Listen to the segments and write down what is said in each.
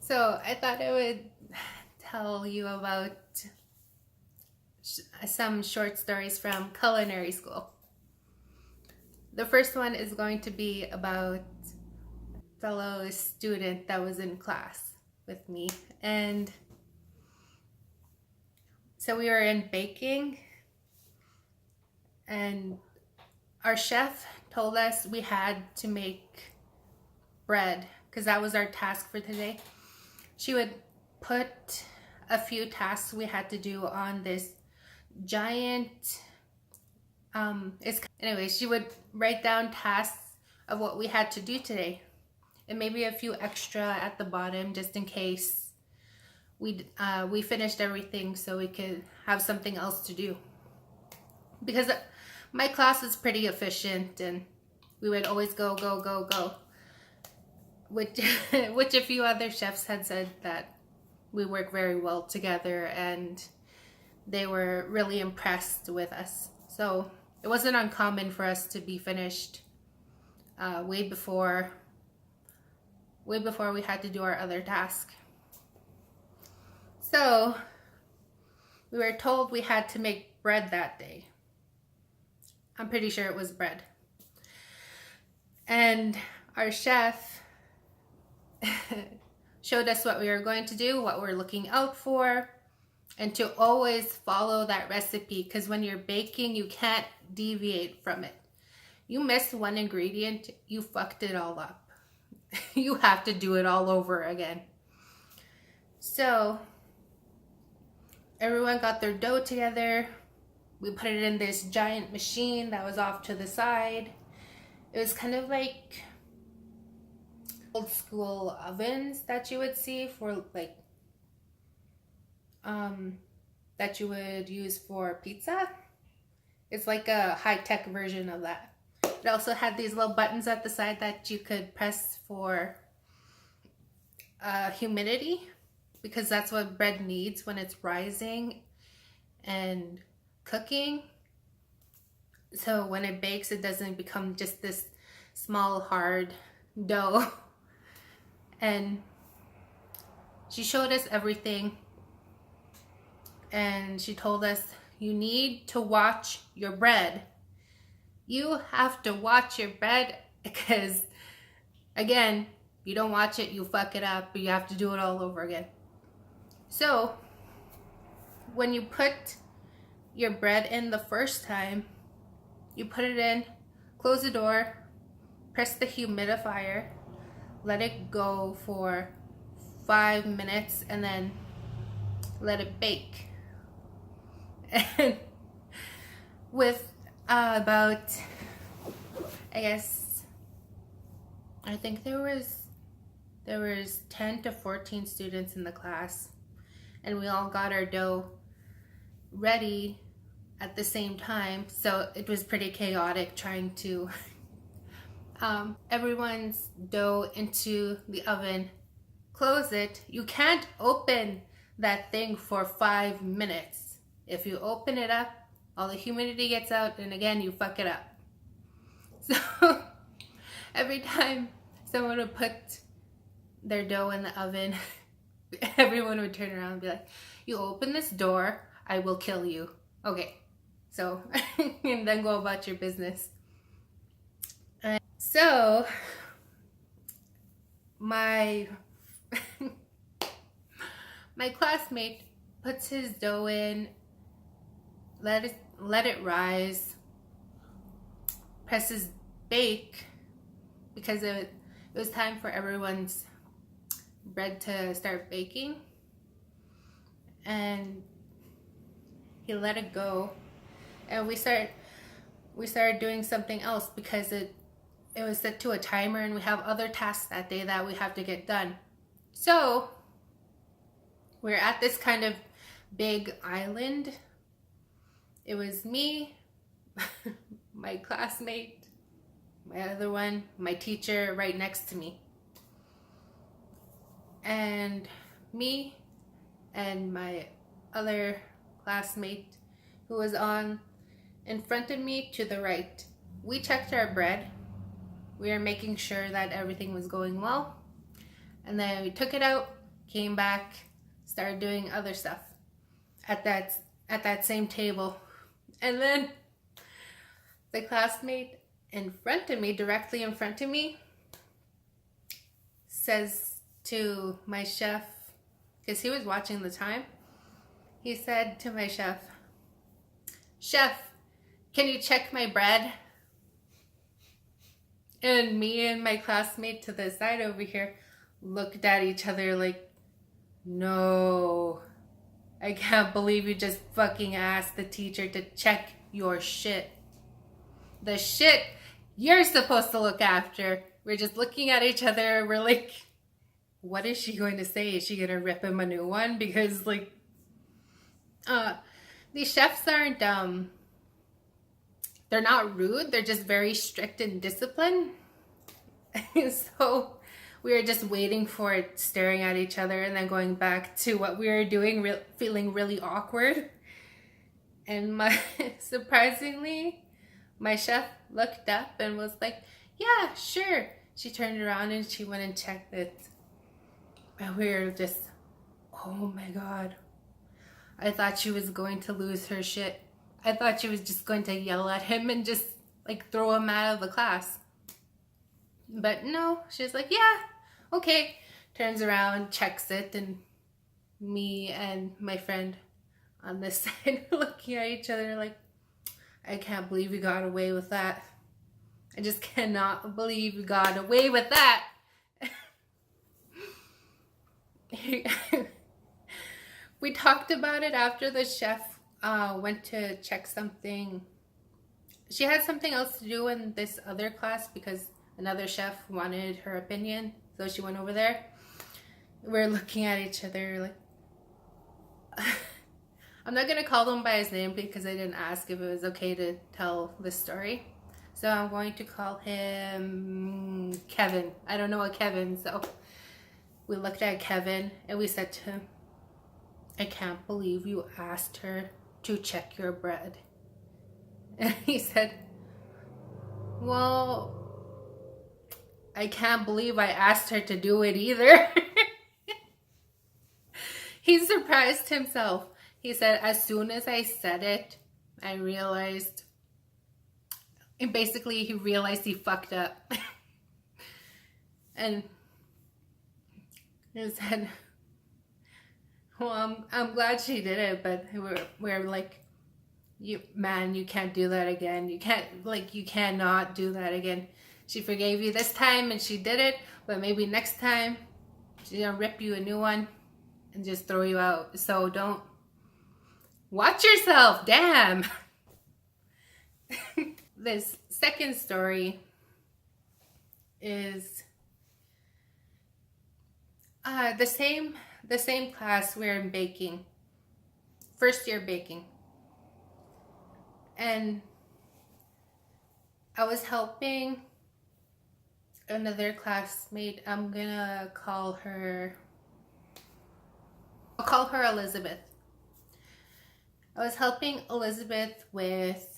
So I thought I would tell you about some short stories from culinary school. The first one is going to be about a fellow student that was in class with me. And so we were in baking, and our chef told us we had to make bread because that was our task for today. She would put a few tasks we had to do on this giant she would write down tasks of what we had to do today, and maybe a few extra at the bottom just in case we finished everything so we could have something else to do. Because my class is pretty efficient and we would always go, which a few other chefs had said that we work very well together, and they were really impressed with us. So it wasn't uncommon for us to be finished way before we had to do our other task. So we were told we had to make bread that day. I'm pretty sure it was bread. And our chef showed us what we were going to do, what we're looking out for, and to always follow that recipe, because when you're baking, you can't deviate from it. You missed one ingredient, you fucked it all up. You have to do it all over again. So everyone got their dough together. We put it in this giant machine that was off to the side. It was kind of like old school ovens that you would see for like that you would use for pizza. It's like a high-tech version of that. It also had these little buttons at the side that you could press for humidity, because that's what bread needs when it's rising and cooking. So when it bakes, it doesn't become just this small hard dough. And she showed us everything, and she told us, you need to watch your bread. You have to watch your bread, because again, you don't watch it, you fuck it up, but you have to do it all over again. So when you put your bread in the first time, you put it in, close the door, press the humidifier, let it go for 5 minutes, and then let it bake. And with about, I think there was 10 to 14 students in the class, and we all got our dough ready at the same time. So it was pretty chaotic trying to everyone's dough into the oven, close it. You can't open that thing for 5 minutes. If you open it up, all the humidity gets out, and again, you fuck it up. So every time someone would put their dough in the oven, everyone would turn around and be like, you open this door, I will kill you. Okay, so, and then go about your business. So my classmate puts his dough in, let it rise, presses bake, because it was time for everyone's bread to start baking, and he let it go, and we started doing something else because it was set to a timer, and we have other tasks that day that we have to get done. So we're at this kind of big island. It was me, my classmate, my other one, my teacher right next to me, and me and my other classmate who was on in front of me to the right. We checked our bread. We were making sure that everything was going well, and then we took it out, came back, started doing other stuff at that same table. And then the classmate in front of me, directly in front of me, says to my chef, because he was watching the time, he said to my chef, "Chef, can you check my bread?" And me and my classmate to the side over here looked at each other like, no, I can't believe you just fucking asked the teacher to check your shit. The shit you're supposed to look after. We're just looking at each other. We're like, what is she going to say? Is she going to rip him a new one? Because like, these chefs aren't, they're not rude. They're just very strict and disciplined. So we were just waiting for it, staring at each other, and then going back to what we were doing, feeling really awkward. And surprisingly, my chef looked up and was like, "Yeah, sure." She turned around and she went and checked it. And we were just, oh my God. I thought she was going to lose her shit. I thought she was just going to yell at him and just like throw him out of the class. But no, she's like, "Yeah, okay." Turns around, checks it, and me and my friend on this side looking at each other like, I can't believe we got away with that. I just cannot believe we got away with that. We talked about it after the chef went to check something. She had something else to do in this other class because another chef wanted her opinion, so she went over there. We're looking at each other like, I'm not going to call him by his name because I didn't ask if it was okay to tell this story. So I'm going to call him Kevin. I don't know a Kevin, so we looked at Kevin and we said to him, "I can't believe you asked her to check your bread." And he said, "Well, I can't believe I asked her to do it either." He surprised himself. He said, "As soon as I said it, I realized," and basically he realized he fucked up. And he said, "Well, I'm glad she did it, but we're like, you can't do that again. You cannot do that again. She forgave you this time and she did it, but maybe next time she's gonna rip you a new one and just throw you out. So don't, watch yourself, damn." This second story is the same class. We're in baking, first year baking, and I was helping another classmate. I'll call her Elizabeth. I was helping Elizabeth with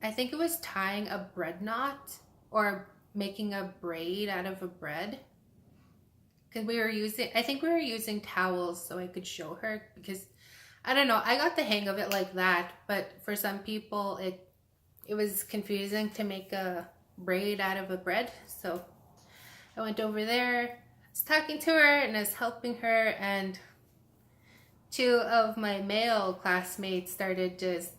I think it was tying a bread knot or making a braid out of a bread. Because I think we were using towels so I could show her, because I don't know, I got the hang of it like that, but for some people it was confusing to make a braid out of a bread. So I went over there, I was talking to her and I was helping her, and two of my male classmates started just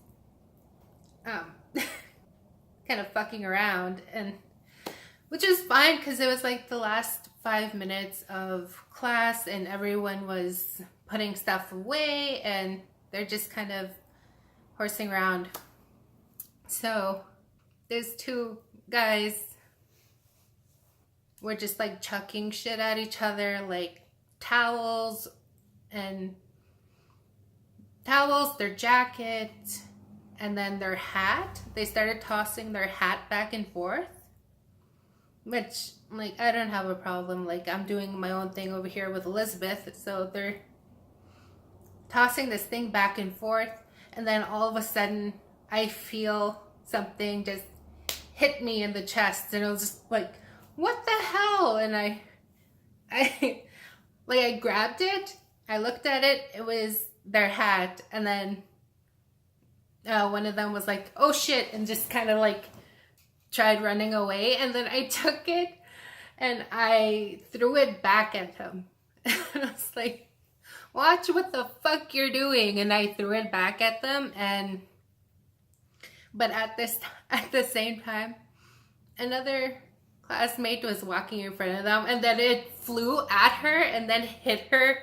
kind of fucking around, and which is fine because it was like the last 5 minutes of class and everyone was putting stuff away and they're just kind of horsing around. So these two guys were just like chucking shit at each other, like towels, their jacket, and then their hat. They started tossing their hat back and forth, which, like, I don't have a problem. Like, I'm doing my own thing over here with Elizabeth, so they're tossing this thing back and forth, and then all of a sudden I feel something just hit me in the chest, and I was just like, what the hell? And I like, I grabbed it, I looked at it, it was their hat, and then one of them was like, oh shit, and just kind of like tried running away, and then I took it and I threw it back at him. And I was like, watch what the fuck you're doing. And I threw it back at them, but at the same time, another classmate was walking in front of them, and then it flew at her and then hit her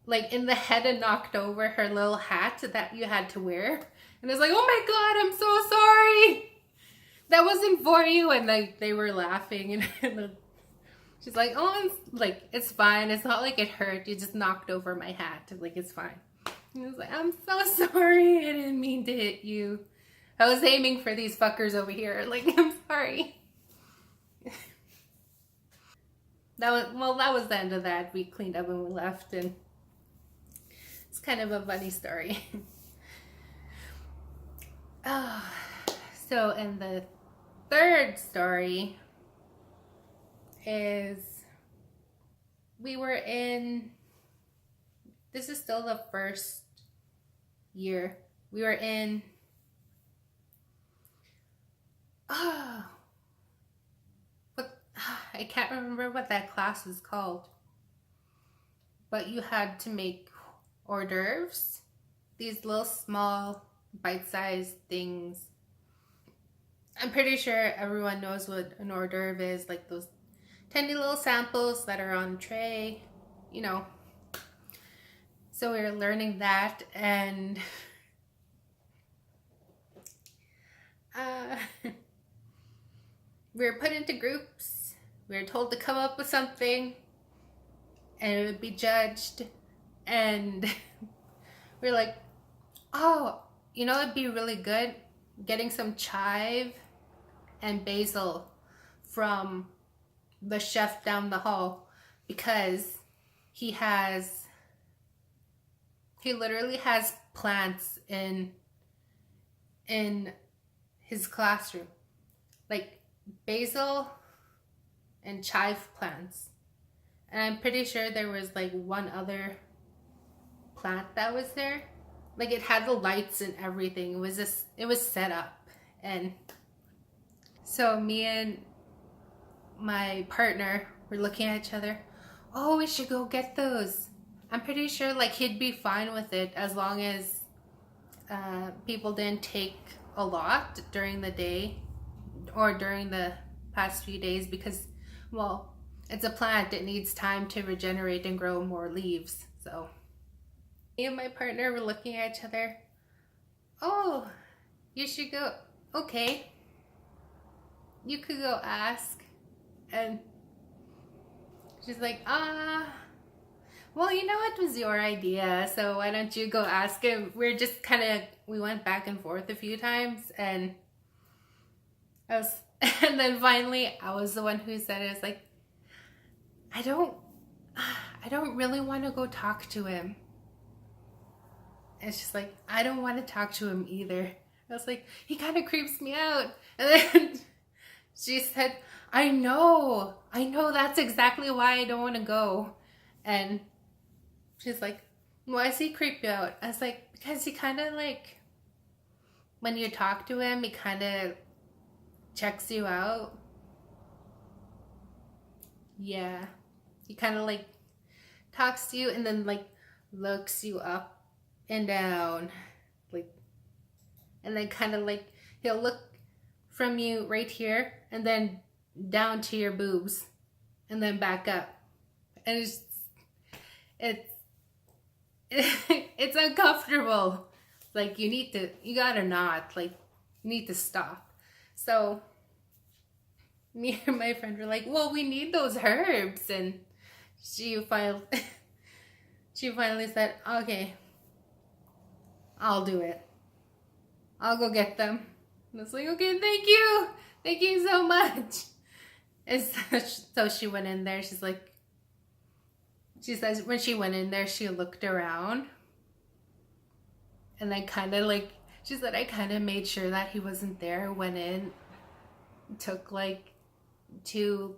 like in the head and knocked over her little hat that you had to wear. And I was like, oh my god, I'm so sorry, that wasn't for you. And like they were laughing, and she's like, oh, it's fine, it's not like it hurt, you just knocked over my hat, like it's fine. And I was like, I'm so sorry, I didn't mean to hit you, I was aiming for these fuckers over here, like, I'm sorry. That was the end of that. We cleaned up and we left, and it's kind of a funny story. Oh, so, and the third story is, this is still the first year. We were in, I can't remember what that class is called, but you had to make hors d'oeuvres, these little small bite-sized things. I'm pretty sure everyone knows what an hors d'oeuvre is, like those tiny little samples that are on a tray, you know. So we were learning that, and we were put into groups. We were told to come up with something, and it would be judged. And we were like, oh, you know, it'd be really good getting some chive and basil from the chef down the hall, because he literally has plants in his classroom, like basil and chive plants. And I'm pretty sure there was like one other plant that was there. Like it had the lights and everything. It was set up. And so me and my partner were looking at each other. Oh, we should go get those. I'm pretty sure like he'd be fine with it as long as people didn't take a lot during the day or during the past few days, because, well, it's a plant, it needs time to regenerate and grow more leaves. So me and my partner were looking at each other. Oh, you should go. Okay, you could go ask. And she's like, well, you know, it was your idea, so why don't you go ask him? We're just we went back and forth a few times, and and then finally I was the one who said it. It's like, I don't really want to go talk to him. And she's like, I don't want to talk to him either. I was like, he kind of creeps me out. And then she said, I know, that's exactly why I don't want to go. And she's like, why does he creep you out? I was like, because he kind of like, when you talk to him, he kind of checks you out. Yeah. He kind of like talks to you and then like looks you up and down. Like, and then kind of like, he'll look from you right here and then down to your boobs and then back up. And it's uncomfortable. Like you gotta not, like you need to stop. So me and my friend were like, well, we need those herbs. And she finally said, okay, I'll do it. I'll go get them. And I was like, okay, thank you so much. And so she went in there. She says when she went in there, she looked around and then kind of like, she said, I kind of made sure that he wasn't there, went in took like two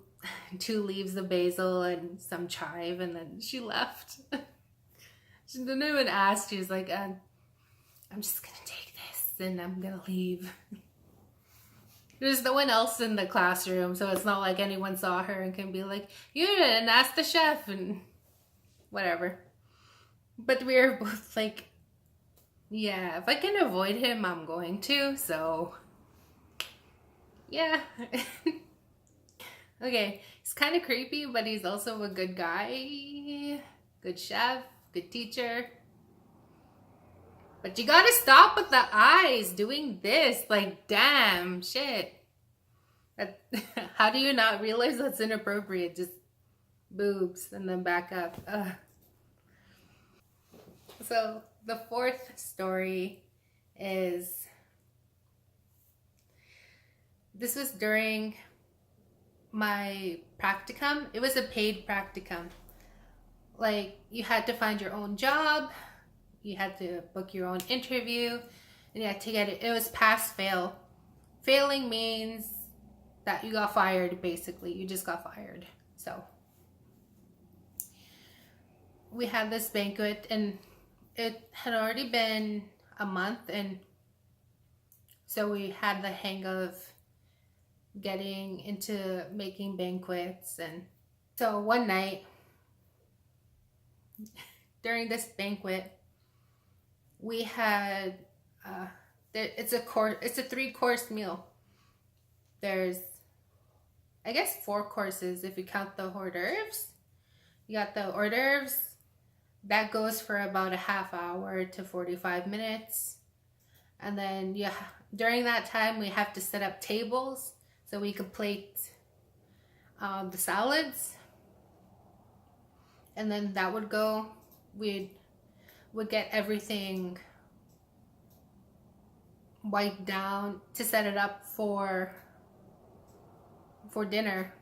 leaves of basil and some chive, and then she left. She didn't even ask. She was like, I'm just gonna take this and I'm gonna leave. There's no one else in the classroom, so it's not like anyone saw her and can be like, you didn't ask the chef and whatever. But we were both like, yeah, if I can avoid him, I'm going to, so yeah. Okay, he's kind of creepy, but he's also a good guy, good chef, good teacher. But you gotta stop with the eyes doing this. Like, damn, shit. How do you not realize that's inappropriate? Just boobs and then back up. Ugh. So the fourth story is, this was during my practicum. It was a paid practicum. Like, you had to find your own job, you had to book your own interview, and you had to get it. It was pass fail. Failing means that you got fired, basically. You just got fired. So we had this banquet, and it had already been a month, and so we had the hang of getting into making banquets. And so one night during this banquet, we had it's a 3-course meal. There's, I guess, 4 courses if you count the hors d'oeuvres. You got the hors d'oeuvres, that goes for about a half hour to 45 minutes. And then during that time we have to set up tables so we could plate the salads. And then that would go, would get everything wiped down to set it up for dinner.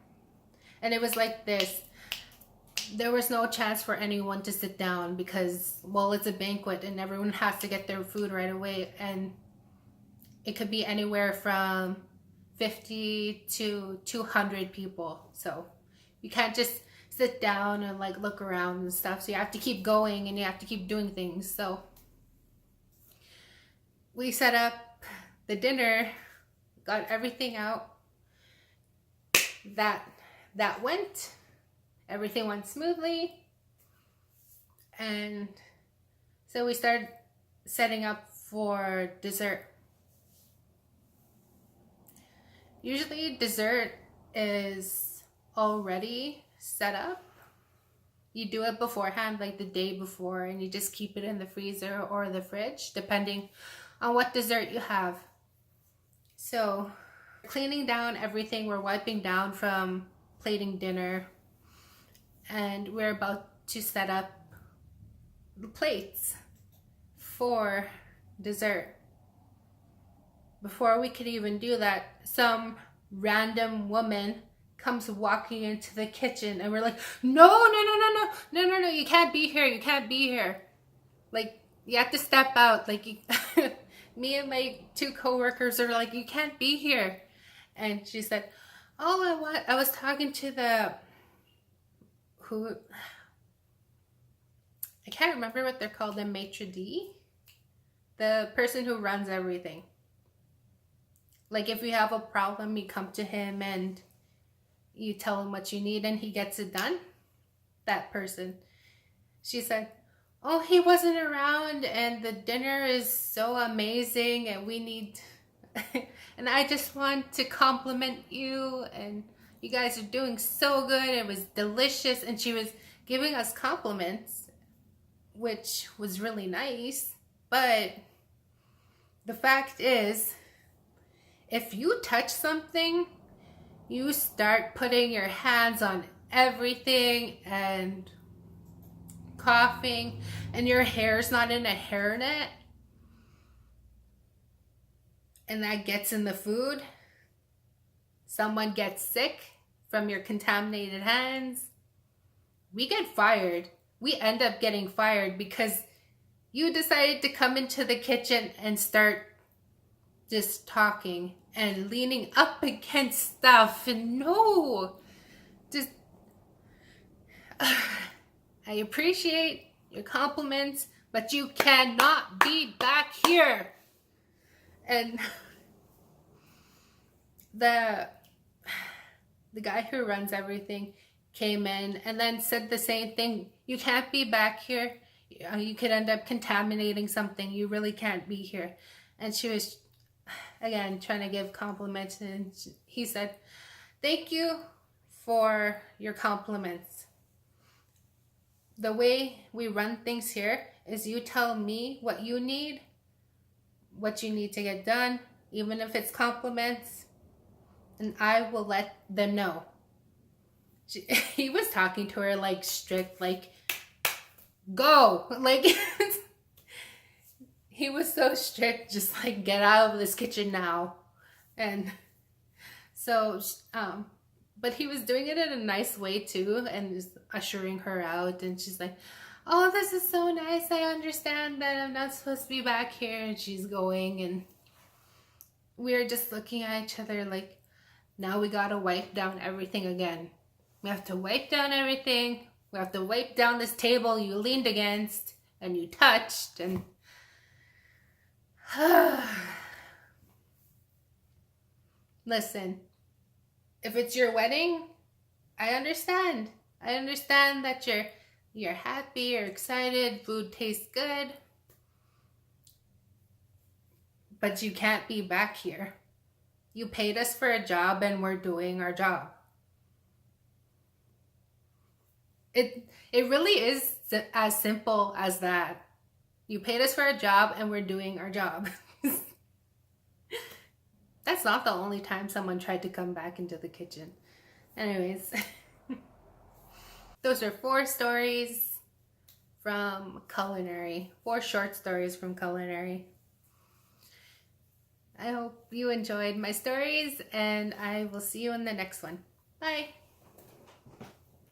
And it was like this. There was no chance for anyone to sit down because, well, it's a banquet and everyone has to get their food right away. And it could be anywhere from 50 to 200 people. So you can't just sit down and like look around and stuff. So you have to keep going and you have to keep doing things. So we set up the dinner, got everything out. That went. Everything went smoothly. And so we started setting up for dessert. Usually dessert is already set up. You do it beforehand, like the day before, and you just keep it in the freezer or the fridge, depending on what dessert you have. So, cleaning down everything, we're wiping down from plating dinner, and we're about to set up the plates for dessert. Before we could even do that, some random woman comes walking into the kitchen, and we're like, no, you can't be here. Like, you have to step out. Like, me and my 2 coworkers are like, you can't be here. And she said, oh, I was talking to I can't remember what they're called, the maitre d', the person who runs everything. Like, if you have a problem, you come to him and you tell him what you need and he gets it done. That person. She said, oh, he wasn't around and the dinner is so amazing and we need and I just want to compliment you and you guys are doing so good. It was delicious. And she was giving us compliments, which was really nice. But the fact is, if you touch something, you start putting your hands on everything and coughing, and your hair's not in a hairnet, and that gets in the food. Someone gets sick from your contaminated hands. We get fired. We end up getting fired because you decided to come into the kitchen and start just talking and leaning up against stuff, and no, just I appreciate your compliments, but you cannot be back here. And the guy who runs everything came in and then said the same thing. You can't be back here. You could end up contaminating something. You really can't be here. And she was, again, trying to give compliments. And he said, thank you for your compliments. The way we run things here is you tell me what you need to get done, even if it's compliments, and I will let them know. He was talking to her like strict, like, go, like, he was so strict, just like, get out of this kitchen now. And so, but he was doing it in a nice way too, and just ushering her out, and she's like, oh, this is so nice, I understand that I'm not supposed to be back here, and she's going, and we're just looking at each other like, now we gotta wipe down everything again. We have to wipe down everything. We have to wipe down this table you leaned against and you touched, and listen, if it's your wedding, I understand. I understand that you're happy, you're excited, food tastes good, but you can't be back here. You paid us for a job and we're doing our job. It really is as simple as that. You paid us for a job and we're doing our job. That's not the only time someone tried to come back into the kitchen. Anyways, those are 4 stories from Culinary. 4 short stories from Culinary. I hope you enjoyed my stories, and I will see you in the next one. Bye!